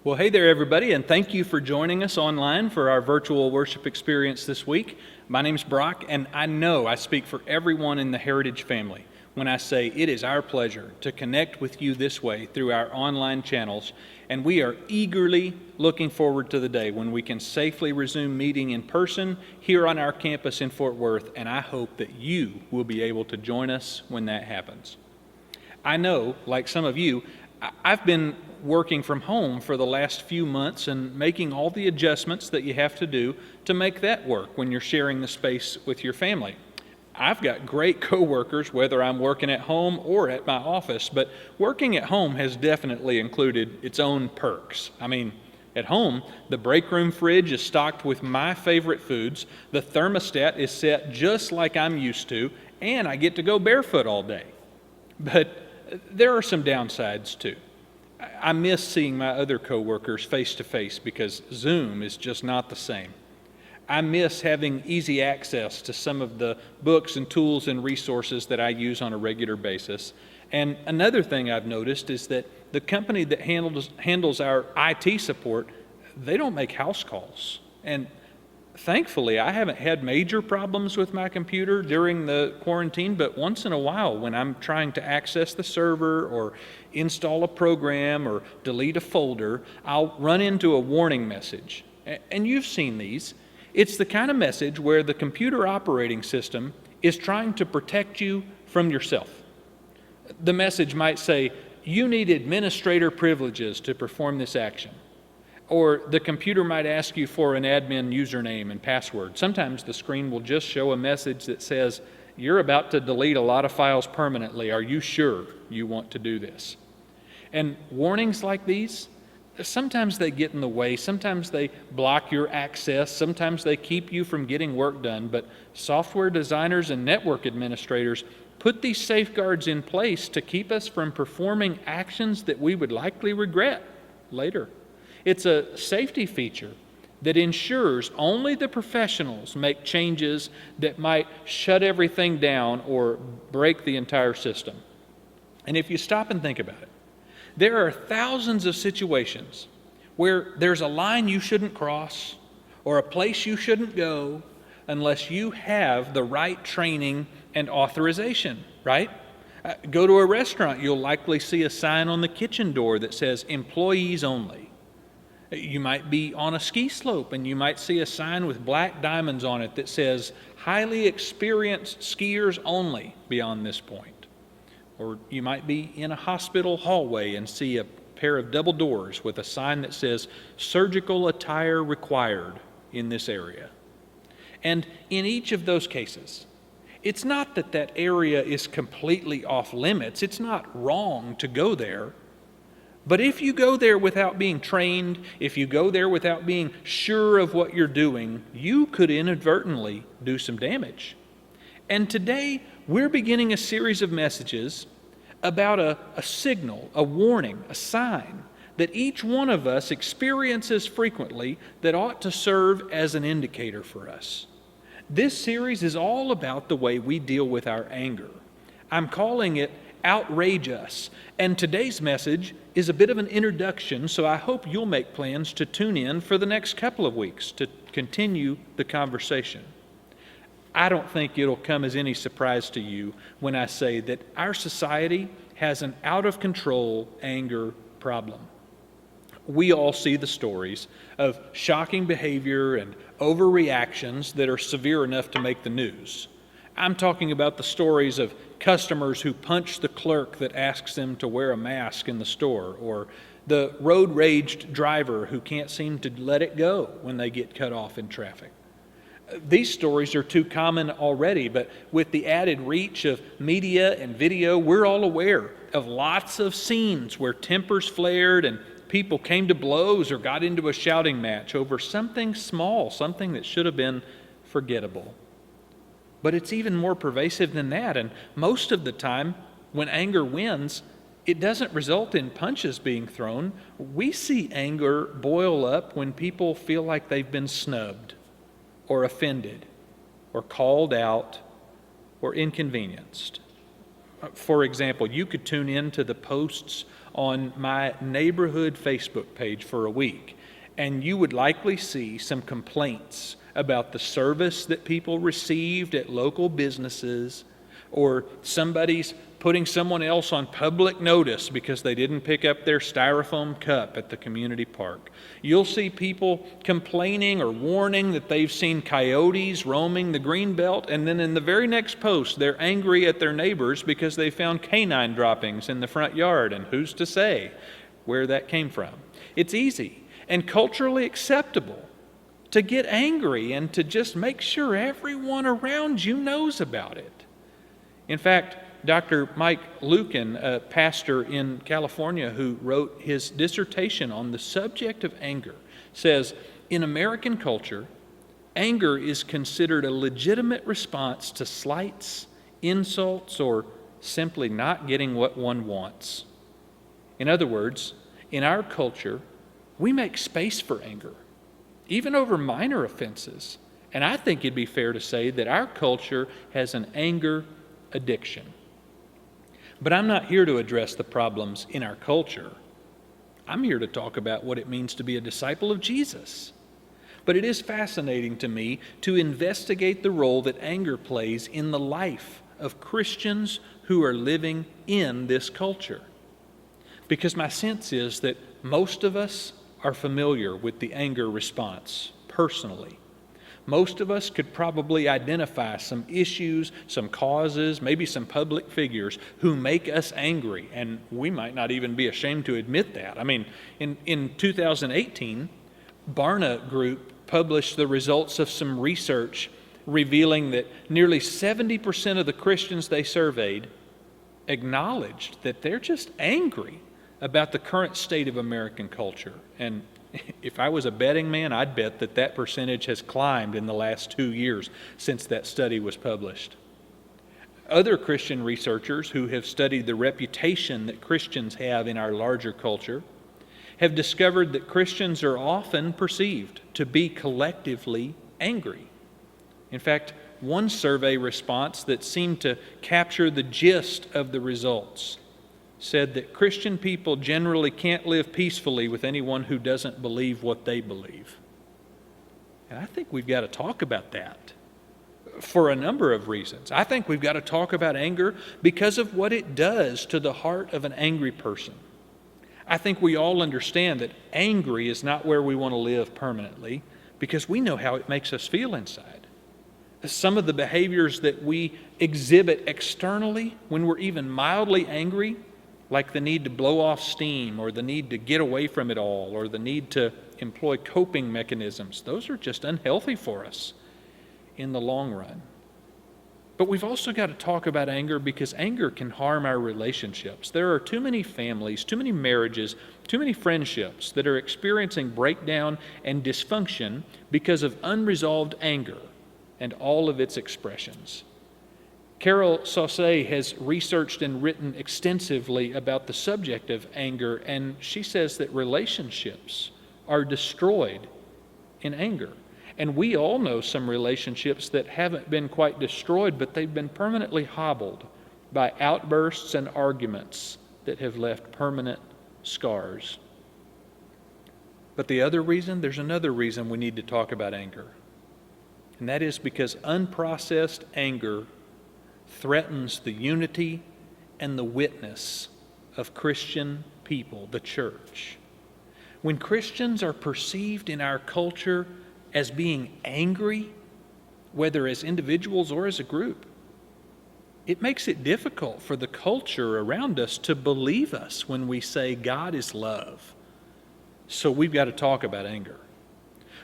Well, hey there, everybody, and thank you for joining us online for our virtual worship experience this week. My name's Brock, and I know I speak for everyone in the Heritage family when I say it is our pleasure to connect with you this way through our online channels, and we are eagerly looking forward to the day when we can safely resume meeting in person here on our campus in Fort Worth, and I hope that you will be able to join us when that happens. I know, like some of you, I've been working from home for the last few months and making all the adjustments that you have to do to make that work when you're sharing the space with your family. I've got great coworkers, whether I'm working at home or at my office, but working at home has definitely included its own perks. At home, the break room fridge is stocked with my favorite foods, the thermostat is set just like I'm used to, and I get to go barefoot all day. But there are some downsides too. I miss seeing my other coworkers face to face because Zoom is just not the same. I miss having easy access to some of the books and tools and resources that I use on a regular basis. And another thing I've noticed is that the company that handles our IT support, they don't make house calls. And thankfully, I haven't had major problems with my computer during the quarantine, but once in a while when I'm trying to access the server or install a program or delete a folder, I'll run into a warning message. And you've seen these. It's the kind of message where the computer operating system is trying to protect you from yourself. The message might say, "You need administrator privileges to perform this action." Or the computer might ask you for an admin username and password. Sometimes the screen will just show a message that says, "You're about to delete a lot of files permanently. Are you sure you want to do this?" And warnings like these, sometimes they get in the way. Sometimes they block your access. Sometimes they keep you from getting work done. But software designers and network administrators put these safeguards in place to keep us from performing actions that we would likely regret later. It's a safety feature that ensures only the professionals make changes that might shut everything down or break the entire system. And if you stop and think about it, there are thousands of situations where there's a line you shouldn't cross or a place you shouldn't go unless you have the right training and authorization, right? Go to a restaurant, you'll likely see a sign on the kitchen door that says "Employees Only." You might be on a ski slope and you might see a sign with black diamonds on it that says "Highly experienced skiers only beyond this point." Or you might be in a hospital hallway and see a pair of double doors with a sign that says "Surgical attire required in this area." And in each of those cases, it's not that that area is completely off limits. It's not wrong to go there. But if you go there without being trained, if you go there without being sure of what you're doing, you could inadvertently do some damage. And today, we're beginning a series of messages about a signal, a warning, a sign that each one of us experiences frequently that ought to serve as an indicator for us. This series is all about the way we deal with our anger. I'm calling it Outrage Us. And today's message is a bit of an introduction, so I hope you'll make plans to tune in for the next couple of weeks to continue the conversation. I don't think it'll come as any surprise to you when I say that our society has an out-of-control anger problem. We all see the stories of shocking behavior and overreactions that are severe enough to make the news. I'm talking about the stories of customers who punch the clerk that asks them to wear a mask in the store, or the road-raged driver who can't seem to let it go when they get cut off in traffic. These stories are too common already, but with the added reach of media and video, we're all aware of lots of scenes where tempers flared and people came to blows or got into a shouting match over something small, something that should have been forgettable. But it's even more pervasive than that, and most of the time, when anger wins, it doesn't result in punches being thrown. We see anger boil up when people feel like they've been snubbed, or offended, or called out, or inconvenienced. For example, you could tune in to the posts on my neighborhood Facebook page for a week, and you would likely see some complaints about the service that people received at local businesses, or somebody's putting someone else on public notice because they didn't pick up their styrofoam cup at the community park. You'll see people complaining or warning that they've seen coyotes roaming the green belt, and then in the very next post, they're angry at their neighbors because they found canine droppings in the front yard, and who's to say where that came from? It's easy and culturally acceptable to get angry and to just make sure everyone around you knows about it. In fact, Dr. Mike Lucan, a pastor in California who wrote his dissertation on the subject of anger, says, in American culture, anger is considered a legitimate response to slights, insults, or simply not getting what one wants. In other words, in our culture, we make space for anger, even over minor offenses. And I think it'd be fair to say that our culture has an anger addiction. But I'm not here to address the problems in our culture. I'm here to talk about what it means to be a disciple of Jesus. But it is fascinating to me to investigate the role that anger plays in the life of Christians who are living in this culture. Because my sense is that most of us are familiar with the anger response personally. Most of us could probably identify some issues, some causes, maybe some public figures who make us angry, and we might not even be ashamed to admit that. I mean, in 2018, Barna Group published the results of some research revealing that nearly 70% of the Christians they surveyed acknowledged that they're just angry about the current state of American culture. And if I was a betting man, I'd bet that that percentage has climbed in the last 2 years since that study was published. Other Christian researchers who have studied the reputation that Christians have in our larger culture have discovered that Christians are often perceived to be collectively angry. In fact, one survey response that seemed to capture the gist of the results said that Christian people generally can't live peacefully with anyone who doesn't believe what they believe. And I think we've got to talk about that for a number of reasons. I think we've got to talk about anger because of what it does to the heart of an angry person. I think we all understand that angry is not where we want to live permanently because we know how it makes us feel inside. Some of the behaviors that we exhibit externally when we're even mildly angry, like the need to blow off steam or the need to get away from it all or the need to employ coping mechanisms, those are just unhealthy for us in the long run. But we've also got to talk about anger because anger can harm our relationships. There are too many families, too many marriages, too many friendships that are experiencing breakdown and dysfunction because of unresolved anger and all of its expressions. Carol Saussé has researched and written extensively about the subject of anger, and she says that relationships are destroyed in anger. And we all know some relationships that haven't been quite destroyed, but they've been permanently hobbled by outbursts and arguments that have left permanent scars. But there's another reason we need to talk about anger. And that is because unprocessed anger threatens the unity and the witness of Christian people, the church. When Christians are perceived in our culture as being angry, whether as individuals or as a group, it makes it difficult for the culture around us to believe us when we say God is love. So we've got to talk about anger.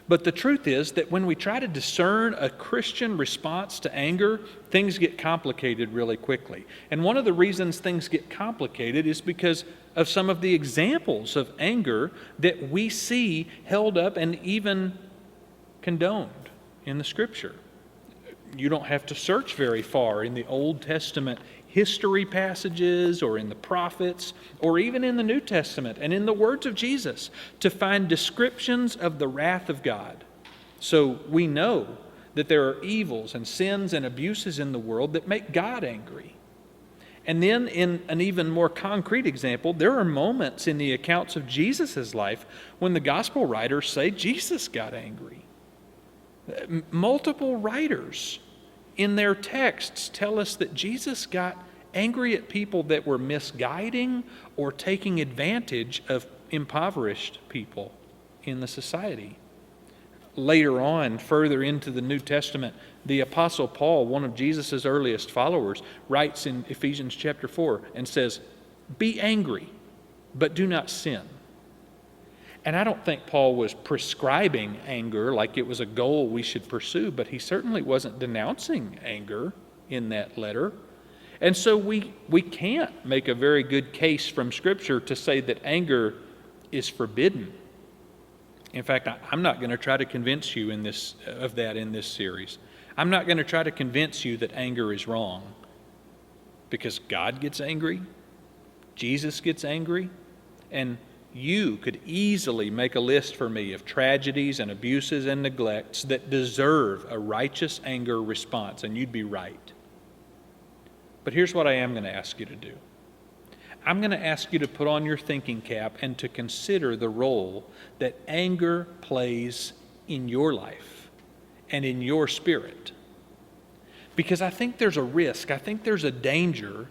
But the truth is that when we try to discern a Christian response to anger, things get complicated really quickly. And one of the reasons things get complicated is because of some of the examples of anger that we see held up and even condoned in the Scripture. You don't have to search very far in the Old Testament history passages or in the prophets or even in the New Testament and in the words of Jesus to find descriptions of the wrath of God. So we know that there are evils and sins and abuses in the world that make God angry. And then in an even more concrete example, there are moments in the accounts of Jesus' life when the gospel writers say Jesus got angry. Multiple writers in their texts tell us that Jesus got angry at people that were misguiding or taking advantage of impoverished people in the society. Later on, further into the New Testament, the Apostle Paul, one of Jesus' earliest followers, writes in Ephesians chapter 4 and says, "Be angry, but do not sin." And I don't think Paul was prescribing anger like it was a goal we should pursue, but he certainly wasn't denouncing anger in that letter. And so we can't make a very good case from Scripture to say that anger is forbidden. In fact, I'm not going to try to convince you of that in this series. I'm not going to try to convince you that anger is wrong, because God gets angry, Jesus gets angry, and you could easily make a list for me of tragedies and abuses and neglects that deserve a righteous anger response, and you'd be right. But here's what I am going to ask you to do. I'm going to ask you to put on your thinking cap and to consider the role that anger plays in your life and in your spirit. Because I think there's a risk, I think there's a danger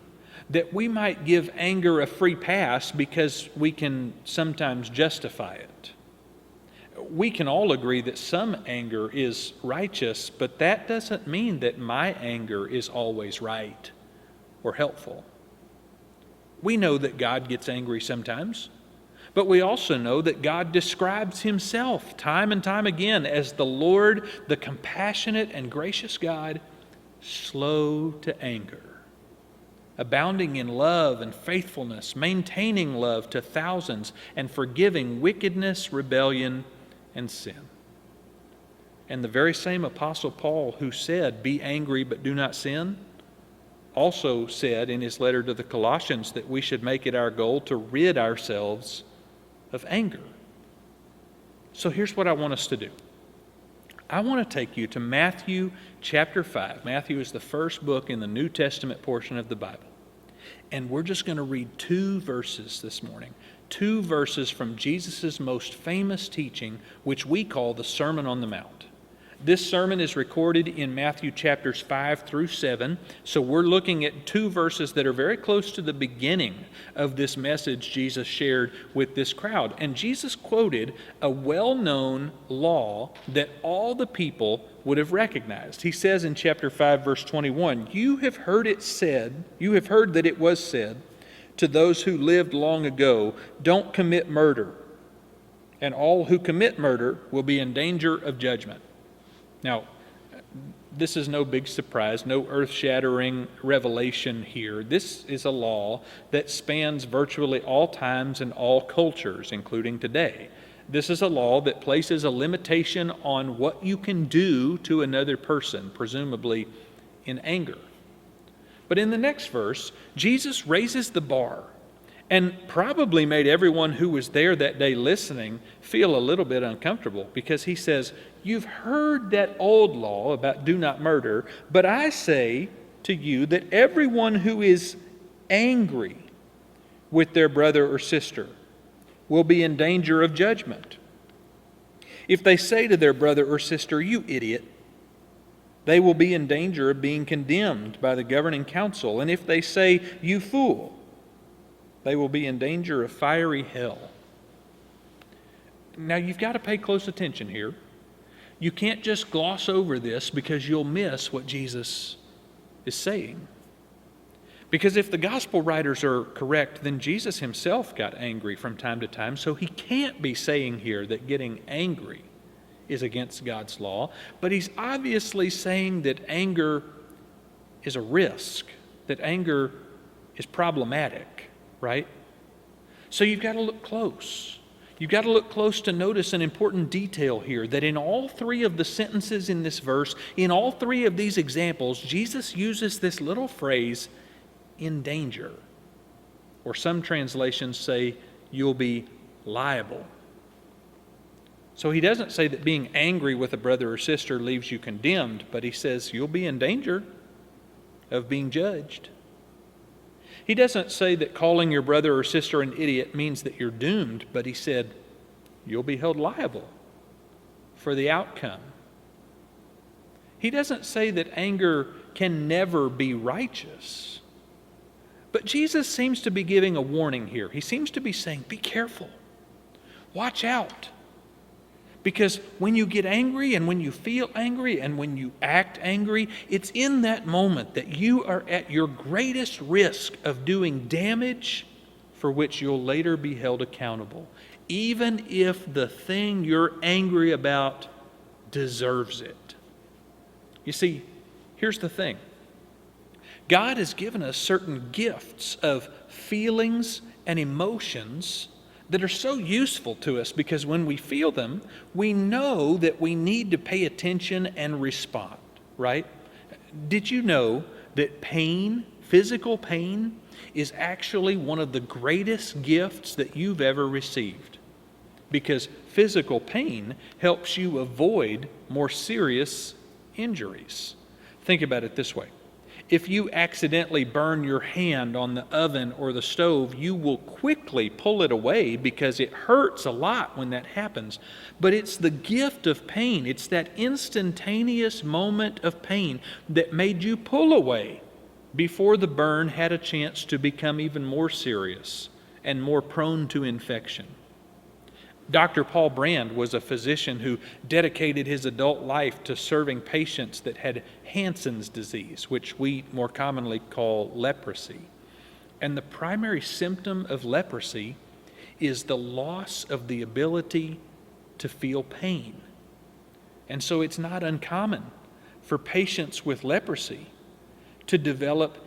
that we might give anger a free pass because we can sometimes justify it. We can all agree that some anger is righteous, but that doesn't mean that my anger is always right or helpful. We know that God gets angry sometimes, but we also know that God describes himself time and time again as the Lord, the compassionate and gracious God, slow to anger, abounding in love and faithfulness, maintaining love to thousands, and forgiving wickedness, rebellion, and sin. And the very same Apostle Paul, who said, "Be angry but do not sin," also said in his letter to the Colossians that we should make it our goal to rid ourselves of anger. So here's what I want us to do. I want to take you to Matthew chapter 5. Matthew is the first book in the New Testament portion of the Bible. And we're just going to read 2 verses this morning. 2 verses from Jesus' most famous teaching, which we call the Sermon on the Mount. This sermon is recorded in Matthew chapters 5 through 7. So we're looking at 2 verses that are very close to the beginning of this message Jesus shared with this crowd. And Jesus quoted a well-known law that all the people would have recognized. He says in chapter 5, verse 21, you have heard that it was said to those who lived long ago, don't commit murder, and all who commit murder will be in danger of judgment. Now, this is no big surprise, no earth-shattering revelation here. This is a law that spans virtually all times and all cultures, including today. This is a law that places a limitation on what you can do to another person, presumably in anger. But in the next verse, Jesus raises the bar and probably made everyone who was there that day listening feel a little bit uncomfortable, because he says, you've heard that old law about do not murder, but I say to you that everyone who is angry with their brother or sister will be in danger of judgment. If they say to their brother or sister, you idiot, they will be in danger of being condemned by the governing council. And if they say, you fool, they will be in danger of fiery hell. Now, you've got to pay close attention here. You can't just gloss over this, because you'll miss what Jesus is saying. Because if the gospel writers are correct, then Jesus himself got angry from time to time, so he can't be saying here that getting angry is against God's law, but he's obviously saying that anger is a risk, that anger is problematic, right? So you've got to look close. You've got to look close to notice an important detail here, that in all 3 of the sentences in this verse, in all 3 of these examples, Jesus uses this little phrase, in danger. Or some translations say, you'll be liable. So he doesn't say that being angry with a brother or sister leaves you condemned, but he says you'll be in danger of being judged. He doesn't say that calling your brother or sister an idiot means that you're doomed, but he said you'll be held liable for the outcome. He doesn't say that anger can never be righteous. But Jesus seems to be giving a warning here. He seems to be saying, be careful. Watch out. Because when you get angry and when you feel angry and when you act angry, it's in that moment that you are at your greatest risk of doing damage for which you'll later be held accountable, even if the thing you're angry about deserves it. You see, here's the thing. God has given us certain gifts of feelings and emotions that are so useful to us because when we feel them, we know that we need to pay attention and respond, right? Did you know that pain, physical pain, is actually one of the greatest gifts that you've ever received? Because physical pain helps you avoid more serious injuries. Think about it this way. If you accidentally burn your hand on the oven or the stove, you will quickly pull it away because it hurts a lot when that happens. But it's the gift of pain. It's that instantaneous moment of pain that made you pull away before the burn had a chance to become even more serious and more prone to infection. Dr. Paul Brand was a physician who dedicated his adult life to serving patients that had Hansen's disease, which we more commonly call leprosy. And the primary symptom of leprosy is the loss of the ability to feel pain. And so it's not uncommon for patients with leprosy to develop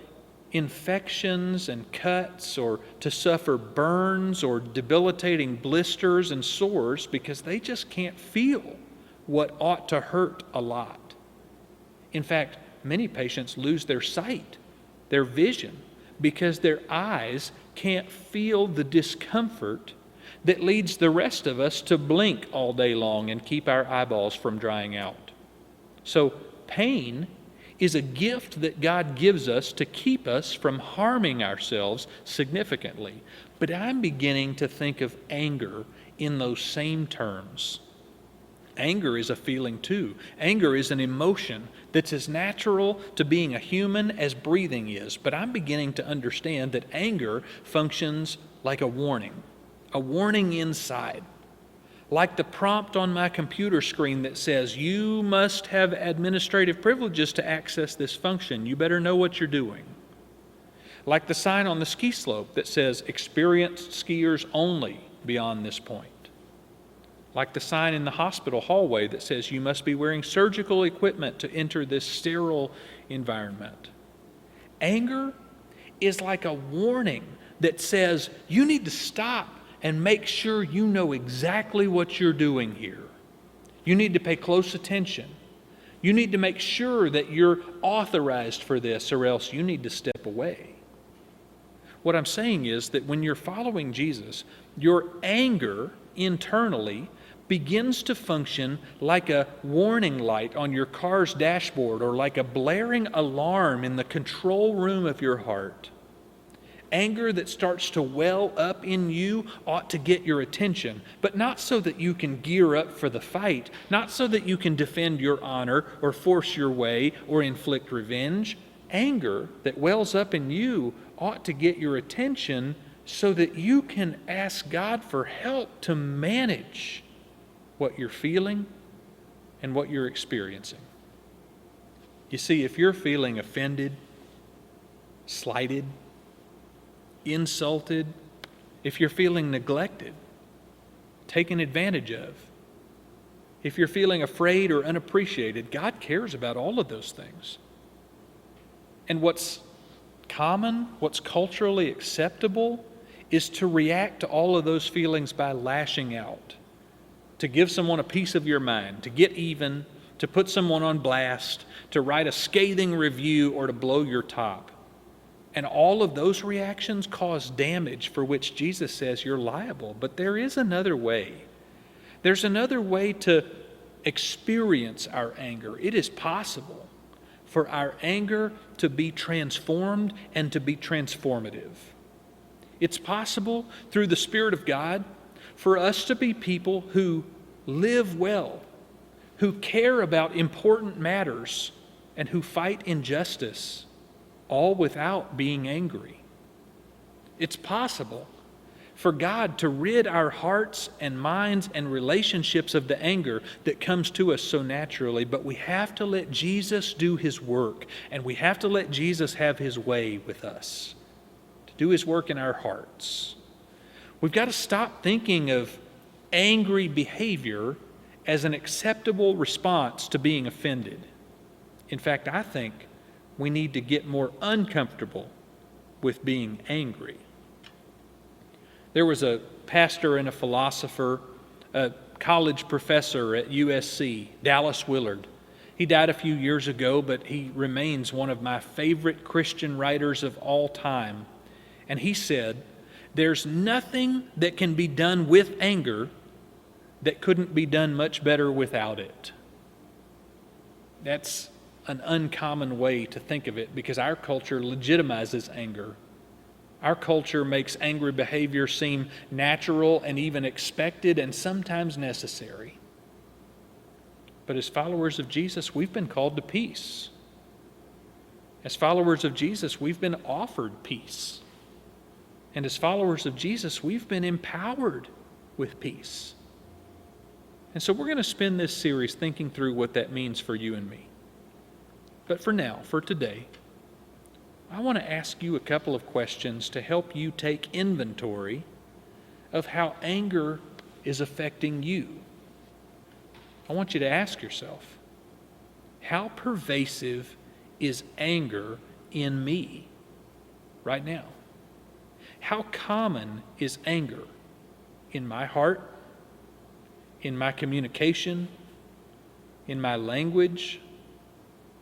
infections and cuts or to suffer burns or debilitating blisters and sores because they just can't feel what ought to hurt a lot. In fact, many patients lose their sight, their vision, because their eyes can't feel the discomfort that leads the rest of us to blink all day long and keep our eyeballs from drying out. So pain is a gift that God gives us to keep us from harming ourselves significantly. But I'm beginning to think of anger in those same terms. Anger is a feeling too. Anger is an emotion that's as natural to being a human as breathing is. But I'm beginning to understand that anger functions like a warning inside. Like the prompt on my computer screen that says, you must have administrative privileges to access this function. You better know what you're doing. Like the sign on the ski slope that says, experienced skiers only beyond this point. Like the sign in the hospital hallway that says, you must be wearing surgical equipment to enter this sterile environment. Anger is like a warning that says, you need to stop and make sure you know exactly what you're doing here. You need to pay close attention. You need to make sure that you're authorized for this, or else you need to step away. What I'm saying is that when you're following Jesus, your anger internally begins to function like a warning light on your car's dashboard or like a blaring alarm in the control room of your heart. Anger that starts to well up in you ought to get your attention, but not so that you can gear up for the fight, not so that you can defend your honor or force your way or inflict revenge. Anger that wells up in you ought to get your attention so that you can ask God for help to manage what you're feeling and what you're experiencing. You see, if you're feeling offended, slighted, insulted, if you're feeling neglected, taken advantage of, if you're feeling afraid or unappreciated, God cares about all of those things. And what's common, what's culturally acceptable, is to react to all of those feelings by lashing out, to give someone a piece of your mind, to get even, to put someone on blast, to write a scathing review, or to blow your top. And all of those reactions cause damage for which Jesus says you're liable. But there is another way. There's another way to experience our anger. It is possible for our anger to be transformed and to be transformative. It's possible through the Spirit of God for us to be people who live well, who care about important matters, and who fight injustice, all without being angry. It's possible for God to rid our hearts and minds and relationships of the anger that comes to us so naturally, but we have to let Jesus do His work, and we have to let Jesus have His way with us, to do His work in our hearts. We've got to stop thinking of angry behavior as an acceptable response to being offended. In fact, I think we need to get more uncomfortable with being angry. There was a pastor and a philosopher, a college professor at USC, Dallas Willard. He died a few years ago, but he remains one of my favorite Christian writers of all time. And he said, "There's nothing that can be done with anger that couldn't be done much better without it." That's an uncommon way to think of it, because our culture legitimizes anger. Our culture makes angry behavior seem natural and even expected and sometimes necessary. But as followers of Jesus, we've been called to peace. As followers of Jesus, we've been offered peace. And as followers of Jesus, we've been empowered with peace. And so we're going to spend this series thinking through what that means for you and me. But for now, for today, I want to ask you a couple of questions to help you take inventory of how anger is affecting you. I want you to ask yourself, how pervasive is anger in me right now? How common is anger in my heart, in my communication, in my language,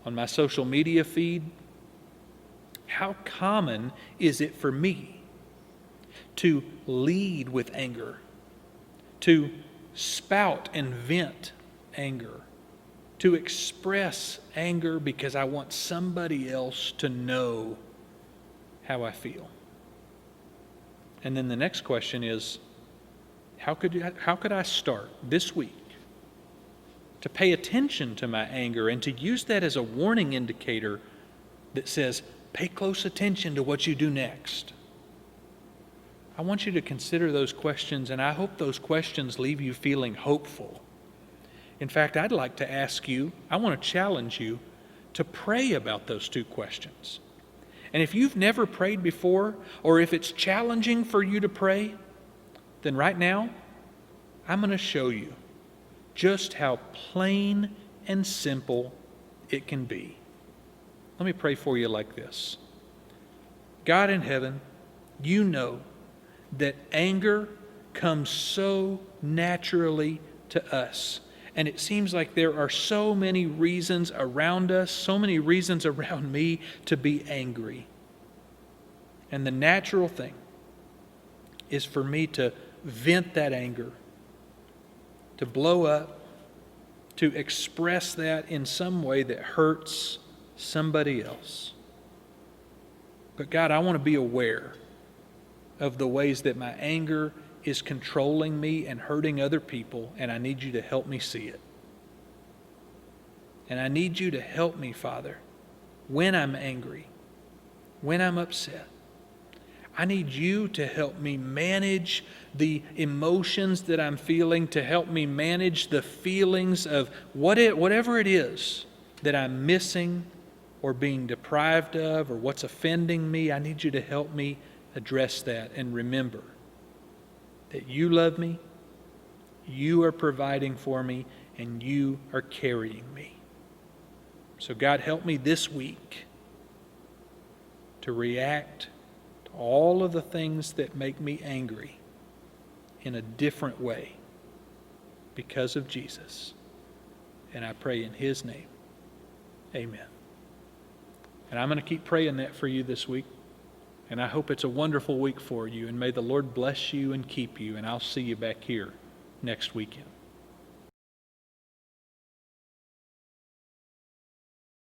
on my social media feed? How common is it for me to lead with anger, to spout and vent anger, to express anger because I want somebody else to know how I feel? And then the next question is, how could I start this week to pay attention to my anger and to use that as a warning indicator that says, pay close attention to what you do next? I want you to consider those questions, and I hope those questions leave you feeling hopeful. In fact, I'd like to ask you, I want to challenge you to pray about those two questions. And if you've never prayed before, or if it's challenging for you to pray, then right now, I'm going to show you just how plain and simple it can be. Let me pray for you like this. God in heaven, you know that anger comes so naturally to us. And it seems like there are so many reasons around us, so many reasons around me to be angry. And the natural thing is for me to vent that anger, to blow up, to express that in some way that hurts somebody else. But God, I want to be aware of the ways that my anger is controlling me and hurting other people, and I need you to help me see it. And I need you to help me, Father, when I'm angry, when I'm upset. I need you to help me manage the emotions that I'm feeling, to help me manage the feelings of whatever it is that I'm missing or being deprived of or what's offending me. I need you to help me address that and remember that you love me, you are providing for me, and you are carrying me. So God, help me this week to react to all of the things that make me angry in a different way because of Jesus. And I pray in His name, amen. And I'm going to keep praying that for you this week. And I hope it's a wonderful week for you. And may the Lord bless you and keep you. And I'll see you back here next weekend.